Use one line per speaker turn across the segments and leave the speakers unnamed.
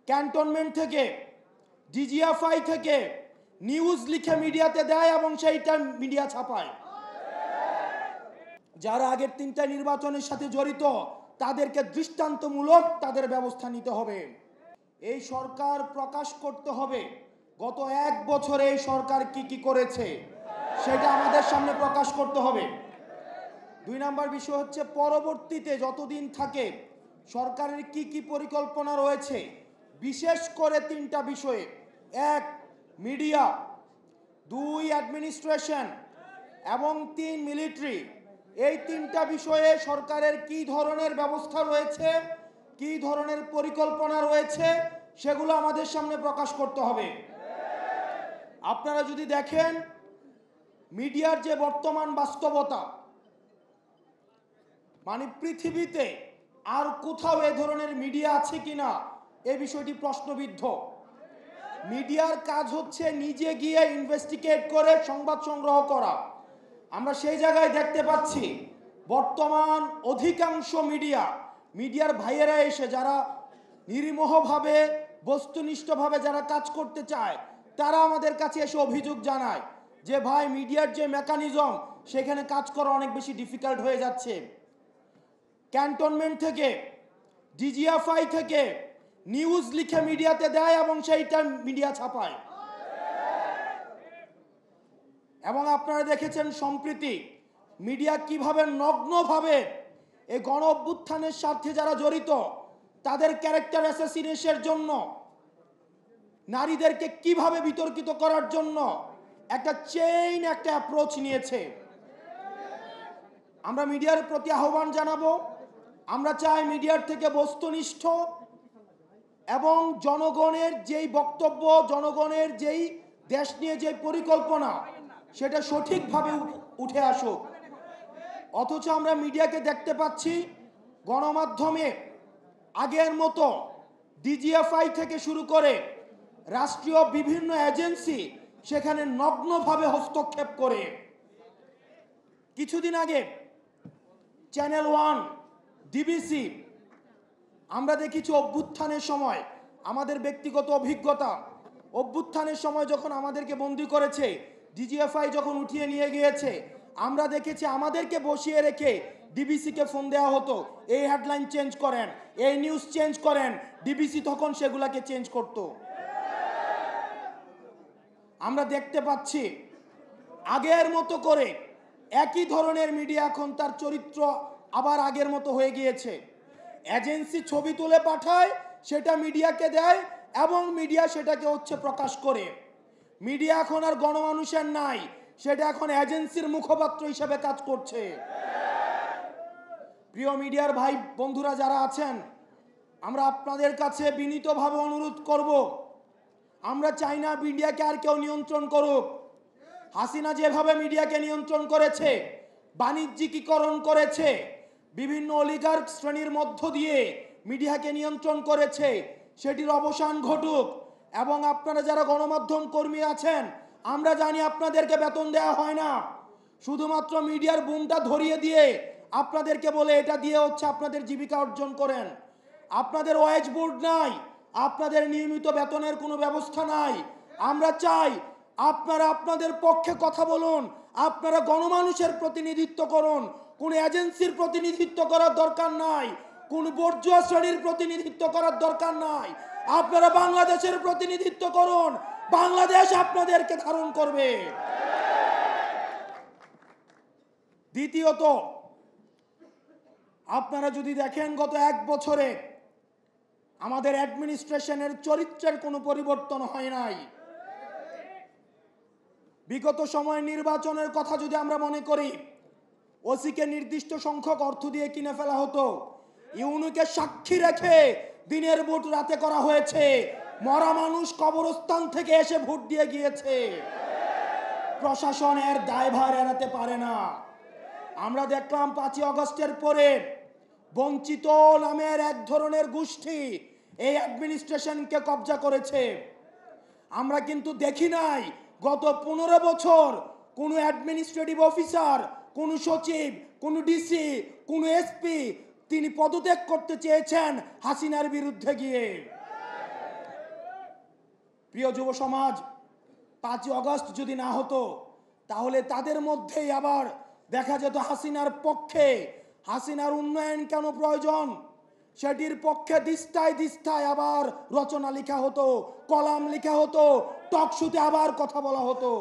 Cantonment থেকে DGFI থেকে news লিখে মিডিয়াতে দেয় এবং সেইটা মিডিয়া ছাপায়। যারা আগের 3টা নির্বাচনের সাথে জড়িত তাদেরকে দৃষ্টান্তমূলক তাদের ব্যবস্থা নিতে হবে। এই সরকার প্রকাশ করতে হবে গত 1 বছরে এই সরকার কি করেছে সেটা আমাদের সামনে প্রকাশ করতে হবে। 2 নম্বর বিষয় হচ্ছে পরবর্তীতে যতদিন থাকে সরকারের কি পরিকল্পনা রয়েছে, বিশেষ করে 3টা বিষয়ে: 1 মিডিয়া, 2 অ্যাডমিনিস্ট্রেশন এবং 3 মিলিটারি। এই 3টা বিষয়ে সরকারের কি ধরনের ব্যবস্থা রয়েছে, কি ধরনের পরিকল্পনা রয়েছে সেগুলো আমাদের সামনে প্রকাশ করতে হবে। আপনারা যদি দেখেন মিডিয়ার যে বর্তমান বাস্তবতা, মানে পৃথিবীতে আর কোথাও এ ধরনের মিডিয়া আছে কিনা এই বিষয়টি প্রশ্নবিদ্ধ। মিডিয়ার কাজ হচ্ছে নিজে গিয়ে ইনভেস্টিগেট করে সংবাদ সংগ্রহ করা। আমরা সেই জায়গায় দেখতে পাচ্ছি বর্তমান অধিকাংশ মিডিয়ার ভাইয়েরা এসে যারা নির্মোহভাবে বস্তুনিষ্ঠভাবে যারা কাজ করতে চায় তারা আমাদের কাছে এসে অভিযোগ জানায় যে ভাই মিডিয়ার যে মেকানিজম সেখানে কাজ করা অনেক বেশি ডিফিকাল্ট হয়ে যাচ্ছে। ক্যান্টনমেন্ট থেকে ডিজিএফআই থেকে নিউজ লিখে মিডিয়াতে দেয় এবং সেইটা মিডিয়া ছাপায়। এবং আপনারা দেখেছেন সম্প্রতি মিডিয়া কিভাবে নগ্নভাবে এই গণ অভ্যুত্থানের সাথে যারা জড়িত তাদের ক্যারেক্টার অ্যাসাসিনেশনের জন্য, নারীদেরকে কিভাবে বিতর্কিত করার জন্য একটা অ্যাপ্রোচ নিয়েছে। আমরা মিডিয়ার প্রতি আহ্বান জানাবো। আমরা চাই মিডিয়ার থেকে বস্তুনিষ্ঠ এবং জনগণের যেই বক্তব্য, জনগণের যেই দেশ নিয়ে যে পরিকল্পনা সেটা সঠিকভাবে উঠে আসুক। অথচ আমরা মিডিয়াকে দেখতে পাচ্ছি গণমাধ্যমে আগের মতো ডিজিএফআই থেকে শুরু করে রাষ্ট্রীয় বিভিন্ন এজেন্সি সেখানে নগ্নভাবে হস্তক্ষেপ করে। কিছুদিন আগে চ্যানেল 1, ডিবিসি, আমরা দেখেছি অভ্যুত্থানের সময় আমাদের ব্যক্তিগত অভিজ্ঞতা, অভ্যুত্থানের সময় যখন আমাদেরকে বন্দী করেছে, ডিজিএফআই যখন উঠিয়ে নিয়ে গিয়েছে, আমরা দেখেছি আমাদেরকে বসিয়ে রেখে ডিবিসিকে ফোন দেওয়া হতো, এই হেডলাইন চেঞ্জ করেন, এই নিউজ চেঞ্জ করেন। ডিবিসি তখন সেগুলাকে চেঞ্জ করত। আমরা দেখতে পাচ্ছি আগের মতো করে একই ধরনের মিডিয়া এখন তার চরিত্র আবার আগের মতো হয়ে গিয়েছে। এজেন্সি ছবি তুলে পাঠায়, সেটা মিডিয়াকে দেয় এবং মিডিয়া সেটাকে প্রকাশ করে। মিডিয়া এখন আর গণমানুষের নাই, সেটা এখন এজেন্সির মুখপাত্র হিসেবে কাজ করছে। প্রিয় মিডিয়ার ভাই বন্ধুরা যারা আছেন, আমরা আপনাদের কাছে বিনীতভাবে অনুরোধ করব, আমরা চাই না মিডিয়াকে আর কেউ নিয়ন্ত্রণ করুক। হাসিনা যেভাবে মিডিয়াকে নিয়ন্ত্রণ করেছে, বাণিজ্যিকীকরণ করেছে, বিভিন্ন অলিগার্ক শ্রেণীর মধ্য দিয়ে মিডিয়াকে নিয়ন্ত্রণ করেছে, সেটির অবসান ঘটুক। এবং আপনারা যারা গণমাধ্যম কর্মী আছেন, আমরা জানি আপনাদেরকে বেতন দেওয়া হয় না, শুধুমাত্র মিডিয়ার বুমটা ধরিয়ে দিয়ে আপনাদেরকে বলে এটা দিয়ে আপনাদের জীবিকা অর্জন করেন। আপনাদের ওয়েজ বোর্ড নাই, আপনাদের নিয়মিত বেতনের কোনো ব্যবস্থা নাই। আমরা চাই আপনারা আপনাদের পক্ষে কথা বলুন, আপনারা গণমানুষের প্রতিনিধিত্ব করুন। কোন এজেন্সির প্রতিনিধিত্ব করার দরকার নাই, কোন বর্জুয়া শ্রেণীর প্রতিনিধিত্ব করার দরকার নাই। আপনারা বাংলাদেশের প্রতিনিধিত্ব করুন, বাংলাদেশ আপনাদেরকে ধারণ করবে। দ্বিতীয়ত, আপনারা যদি দেখেন গত 1 বছরে আমাদের অ্যাডমিনিস্ট্রেশনের চরিত্রের কোনো পরিবর্তন হয় নাই। বিগত সময় নির্বাচনের কথা যদি আমরা মনে করি, ওসিকে নির্দিষ্ট সংখ্যক অর্থ দিয়ে কিনে ফেলা হতো, ইউনুকে সাক্ষী রেখে দিনের ভোট রাতে করা হয়েছে, মরা মানুষ কবরস্থান থেকে এসে ভোট দিয়ে গিয়েছে। প্রশাসনের দায়ভার এড়াতে পারে না। আমরা দেখলাম 5ই আগস্টের পরে বঞ্চিত নামের এক ধরনের গোষ্ঠী এই অ্যাডমিনিস্ট্রেশনকে কবজা করেছে। আমরা কিন্তু দেখি নাই গত 15 বছর কোন অ্যাডমিনিস্ট্রেটিভ অফিসার, কোন সচিব, কোন ডিসি, কোন এসপি তিনি পদত্যাগ করতে চেয়েছেন হাসিনার বিরুদ্ধে গিয়ে। প্রিয় যুব সমাজ, 5ই আগস্ট যদি না হতো তাহলে তাদের মধ্যেই আবার দেখা যেত হাসিনার পক্ষে, হাসিনার উন্নয়ন কেন প্রয়োজন সেটির পক্ষে দিস্তায় দিস্তায় আবার রচনা লেখা হতো, কলাম লেখা হতো, টকশোতে আবার কথা বলা হতো।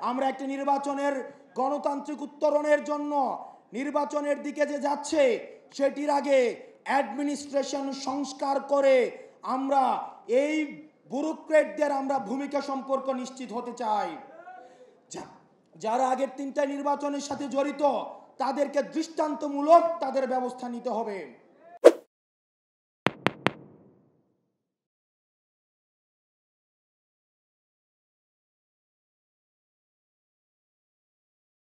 আমরা একটি নির্বাচনের গণতান্ত্রিক উত্তরণের জন্য নির্বাচনের দিকে যে যাচ্ছে সেটির আগে অ্যাডমিনিস্ট্রেশন সংস্কার করে আমরা এই ব্যুরোক্রেটদের আমরা ভূমিকা সম্পর্ক নিশ্চিত হতে চাই। যারা আগের 3টা নির্বাচনের সাথে জড়িত তাদেরকে দৃষ্টান্তমূলক তাদের ব্যবস্থা নিতে হবে।